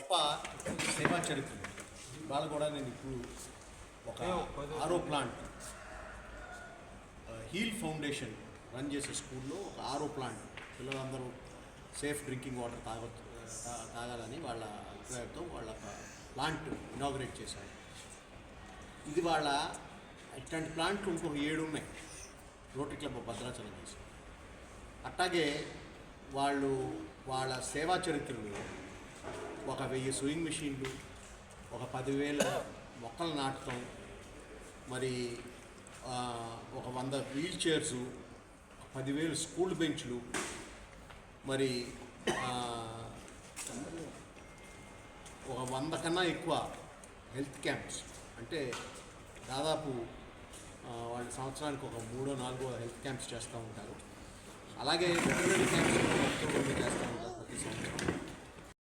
గొప్ప సేవా చరిత్ర. వాళ్ళు కూడా నేను ఇప్పుడు ఒక ఆరో ప్లాంట్ హీల్ ఫౌండేషన్ రన్ చేసే స్కూల్లో ఒక ఆరో ప్లాంట్ పిల్లలందరూ సేఫ్ డ్రింకింగ్ వాటర్ తాగాలని వాళ్ళ అభిప్రాయంతో వాళ్ళ ప్లాంట్ ఇనాగ్రేట్ చేశారు. ఇది వాళ్ళ ఇట్లాంటి ప్లాంట్లు ఇంకొక 7 ఉన్నాయి రోటరీ క్లబ్ భద్రాచలం చేసి. అట్లాగే వాళ్ళు వాళ్ళ సేవా చరిత్రలో ఒక 1000 స్వింగ్ మిషన్లు, ఒక 10,000 మొక్కలు నాటడం, మరి ఒక 100 వీల్ చైర్సు, 10,000 స్కూల్ బెంచ్లు, మరి ఒక 100 కన్నా ఎక్కువ హెల్త్ క్యాంప్స్, అంటే దాదాపు వాళ్ళు సంవత్సరానికి ఒక 3-4 హెల్త్ క్యాంప్స్ చేస్తూ ఉంటారు. అలాగే వెటర్నరీ క్యాంప్స్ చేస్తూ ఉంటారు ప్రతి సంవత్సరం.